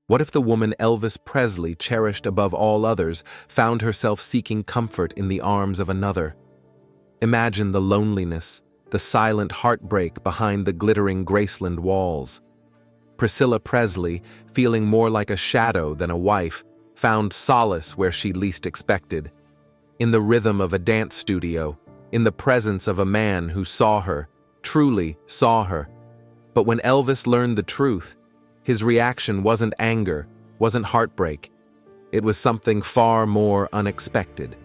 What if the woman Elvis Presley cherished above all others found herself seeking comfort in the arms of another? Imagine the loneliness, the silent heartbreak behind the glittering Graceland walls. Priscilla Presley, feeling more like a shadow than a wife, found solace where she least expected. In the rhythm of a dance studio, in the presence of a man who saw her, truly saw her. But when Elvis learned the truth, his reaction wasn't anger, wasn't heartbreak. It was something far more unexpected.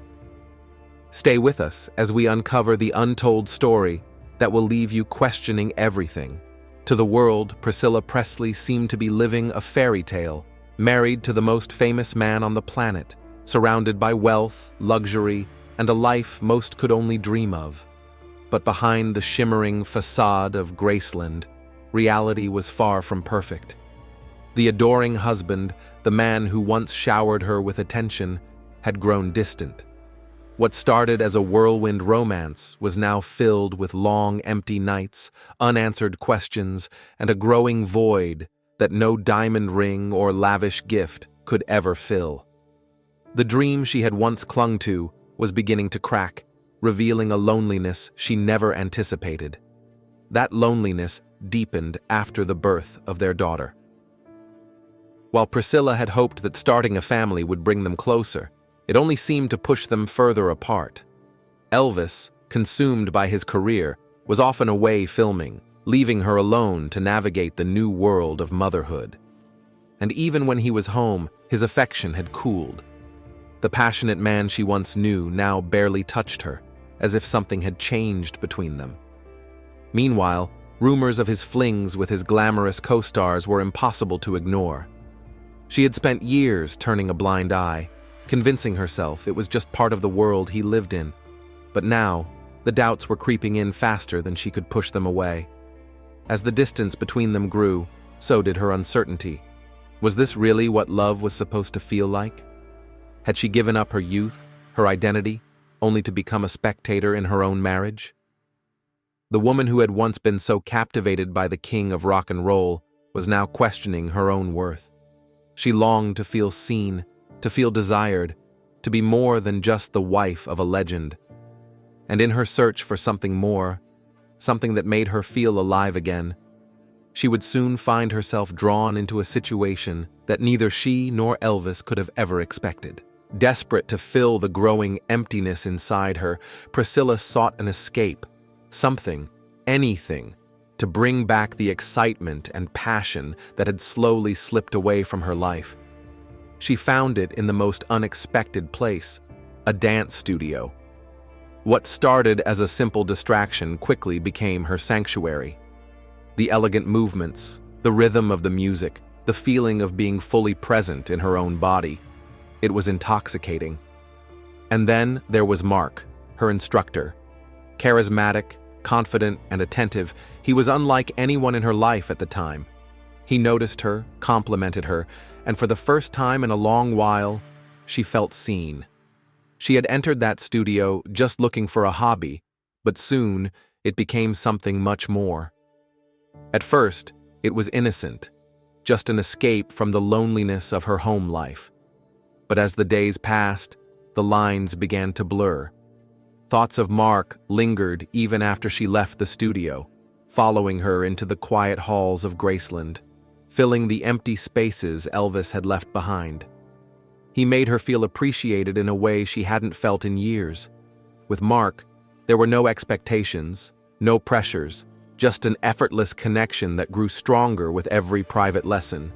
Stay with us as we uncover the untold story that will leave you questioning everything. To the world, Priscilla Presley seemed to be living a fairy tale, married to the most famous man on the planet, surrounded by wealth, luxury, and a life most could only dream of. But behind the shimmering facade of Graceland, reality was far from perfect. The adoring husband, the man who once showered her with attention, had grown distant. What started as a whirlwind romance was now filled with long, empty nights, unanswered questions, and a growing void that no diamond ring or lavish gift could ever fill. The dream she had once clung to was beginning to crack, revealing a loneliness she never anticipated. That loneliness deepened after the birth of their daughter. While Priscilla had hoped that starting a family would bring them closer, it only seemed to push them further apart. Elvis, consumed by his career, was often away filming, leaving her alone to navigate the new world of motherhood. And even when he was home, his affection had cooled. The passionate man she once knew now barely touched her, as if something had changed between them. Meanwhile, rumors of his flings with his glamorous co-stars were impossible to ignore. She had spent years turning a blind eye, convincing herself it was just part of the world he lived in. But now, the doubts were creeping in faster than she could push them away. As the distance between them grew, so did her uncertainty. Was this really what love was supposed to feel like? Had she given up her youth, her identity, only to become a spectator in her own marriage? The woman who had once been so captivated by the king of rock and roll was now questioning her own worth. She longed to feel seen, to feel desired, to be more than just the wife of a legend. And in her search for something more, something that made her feel alive again, she would soon find herself drawn into a situation that neither she nor Elvis could have ever expected. Desperate to fill the growing emptiness inside her, Priscilla sought an escape, something, anything, to bring back the excitement and passion that had slowly slipped away from her life. She found it in the most unexpected place, a dance studio. What started as a simple distraction quickly became her sanctuary. The elegant movements, the rhythm of the music, the feeling of being fully present in her own body. It was intoxicating. And then there was Mark, her instructor. Charismatic, confident, and attentive, he was unlike anyone in her life at the time. He noticed her, complimented her, and for the first time in a long while, she felt seen. She had entered that studio just looking for a hobby, but soon it became something much more. At first, it was innocent, just an escape from the loneliness of her home life. But as the days passed, the lines began to blur. Thoughts of Mark lingered even after she left the studio, following her into the quiet halls of Graceland, filling the empty spaces Elvis had left behind. He made her feel appreciated in a way she hadn't felt in years. With Mark, there were no expectations, no pressures, just an effortless connection that grew stronger with every private lesson.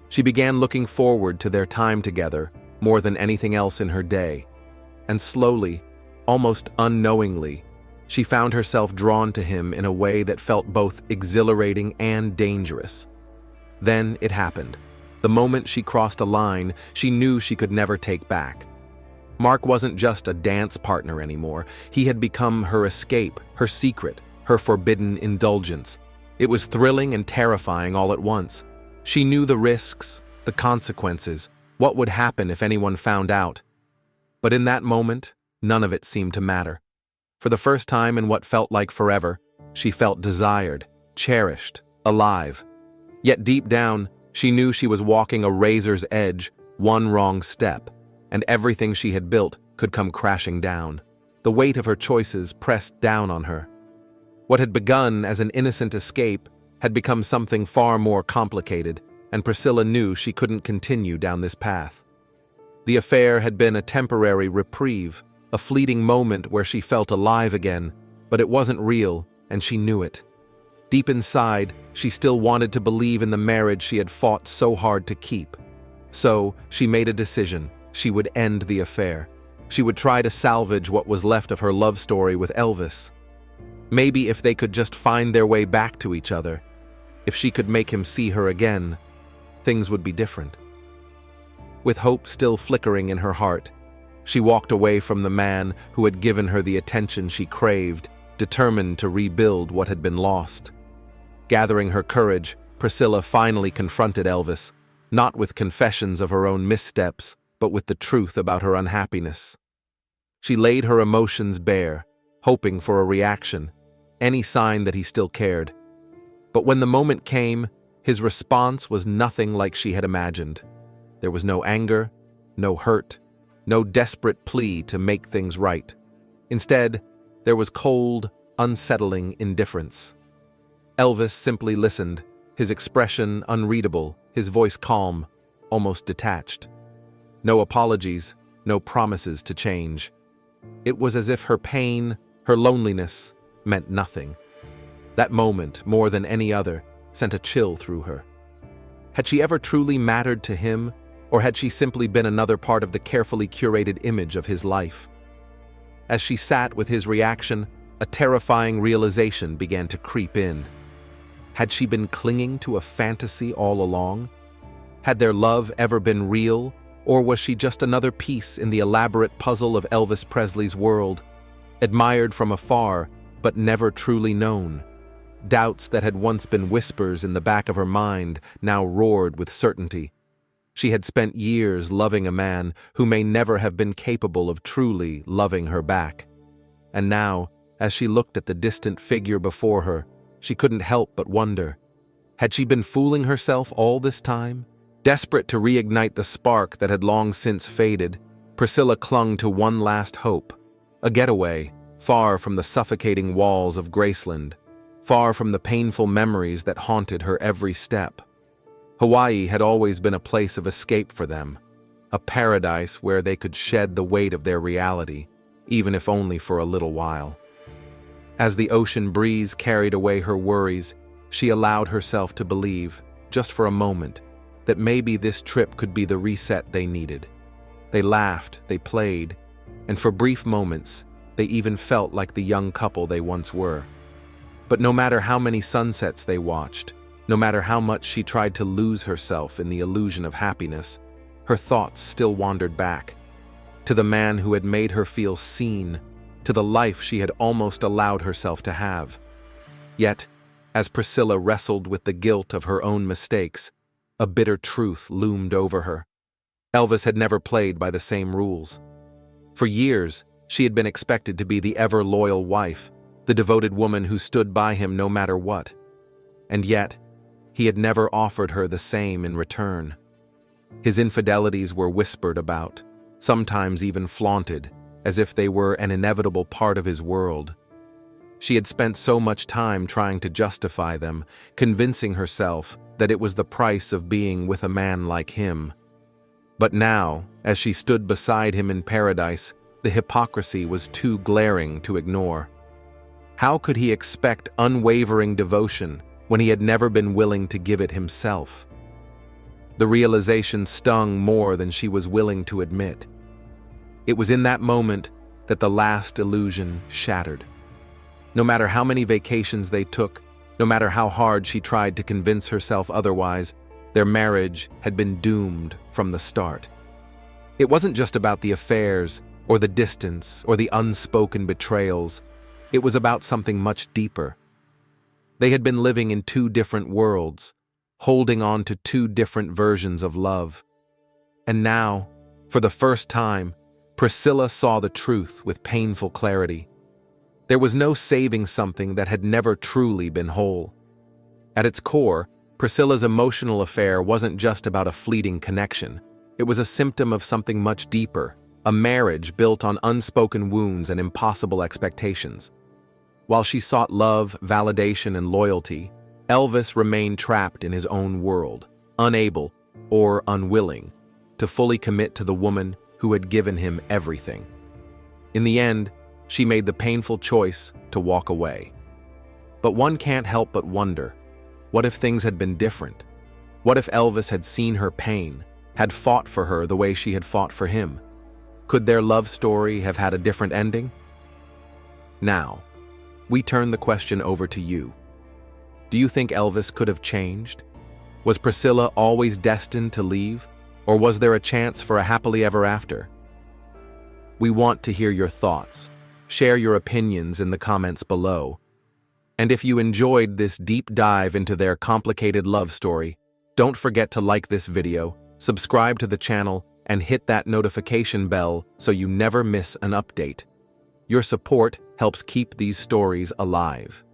She began looking forward to their time together more than anything else in her day. And slowly, almost unknowingly, she found herself drawn to him in a way that felt both exhilarating and dangerous. Then it happened. The moment she crossed a line, she knew she could never take back. Mark wasn't just a dance partner anymore. He had become her escape, her secret, her forbidden indulgence. It was thrilling and terrifying all at once. She knew the risks, the consequences, what would happen if anyone found out. But in that moment, none of it seemed to matter. For the first time in what felt like forever, she felt desired, cherished, alive. Yet deep down, She knew she was walking a razor's edge, one wrong step, and everything she had built could come crashing down. The weight of her choices pressed down on her. What had begun as an innocent escape had become something far more complicated, and Priscilla knew she couldn't continue down this path. The affair had been a temporary reprieve, a fleeting moment where she felt alive again, but it wasn't real, and she knew it. Deep inside, she still wanted to believe in the marriage she had fought so hard to keep. So, she made a decision. She would end the affair. She would try to salvage what was left of her love story with Elvis. Maybe if they could just find their way back to each other, if she could make him see her again, things would be different. With hope still flickering in her heart, she walked away from the man who had given her the attention she craved, determined to rebuild what had been lost. Gathering her courage, Priscilla finally confronted Elvis, not with confessions of her own missteps, but with the truth about her unhappiness. She laid her emotions bare, hoping for a reaction, any sign that he still cared. But when the moment came, his response was nothing like she had imagined. There was no anger, no hurt, no desperate plea to make things right. Instead, there was cold, unsettling indifference. Elvis simply listened, his expression unreadable, his voice calm, almost detached. No apologies, no promises to change. It was as if her pain, her loneliness, meant nothing. That moment, more than any other, sent a chill through her. Had she ever truly mattered to him, or had she simply been another part of the carefully curated image of his life? As she sat with his reaction, a terrifying realization began to creep in. Had she been clinging to a fantasy all along? Had their love ever been real, or was she just another piece in the elaborate puzzle of Elvis Presley's world, admired from afar, but never truly known? Doubts that had once been whispers in the back of her mind now roared with certainty. She had spent years loving a man who may never have been capable of truly loving her back. And now, as she looked at the distant figure before her, she couldn't help but wonder. Had she been fooling herself all this time? Desperate to reignite the spark that had long since faded, Priscilla clung to one last hope. A getaway, far from the suffocating walls of Graceland, far from the painful memories that haunted her every step. Hawaii had always been a place of escape for them, a paradise where they could shed the weight of their reality, even if only for a little while. As the ocean breeze carried away her worries, she allowed herself to believe, just for a moment, that maybe this trip could be the reset they needed. They laughed, they played, and for brief moments, they even felt like the young couple they once were. But no matter how many sunsets they watched, no matter how much she tried to lose herself in the illusion of happiness, her thoughts still wandered back, to the man who had made her feel seen, to the life she had almost allowed herself to have. Yet, as Priscilla wrestled with the guilt of her own mistakes, a bitter truth loomed over her. Elvis had never played by the same rules. For years, she had been expected to be the ever-loyal wife, the devoted woman who stood by him no matter what. And yet, he had never offered her the same in return. His infidelities were whispered about, sometimes even flaunted, as if they were an inevitable part of his world. She had spent so much time trying to justify them, convincing herself that it was the price of being with a man like him. But now, as she stood beside him in paradise, the hypocrisy was too glaring to ignore. How could he expect unwavering devotion when he had never been willing to give it himself? The realization stung more than she was willing to admit. It was in that moment that the last illusion shattered. No matter how many vacations they took, no matter how hard she tried to convince herself otherwise, their marriage had been doomed from the start. It wasn't just about the affairs, or the distance, or the unspoken betrayals. It was about something much deeper. They had been living in two different worlds, holding on to two different versions of love. And now, for the first time, Priscilla saw the truth with painful clarity. There was no saving something that had never truly been whole. At its core, Priscilla's emotional affair wasn't just about a fleeting connection. It was a symptom of something much deeper, a marriage built on unspoken wounds and impossible expectations. While she sought love, validation, and loyalty, Elvis remained trapped in his own world, unable, or unwilling, to fully commit to the woman who had given him everything. In the end, she made the painful choice to walk away. But one can't help but wonder, what if things had been different? What if Elvis had seen her pain, had fought for her the way she had fought for him? Could their love story have had a different ending? Now, we turn the question over to you. Do you think Elvis could have changed? Was Priscilla always destined to leave, or was there a chance for a happily ever after? We want to hear your thoughts. Share your opinions in the comments below. And if you enjoyed this deep dive into their complicated love story, don't forget to like this video, subscribe to the channel, and hit that notification bell so you never miss an update. Your support helps keep these stories alive.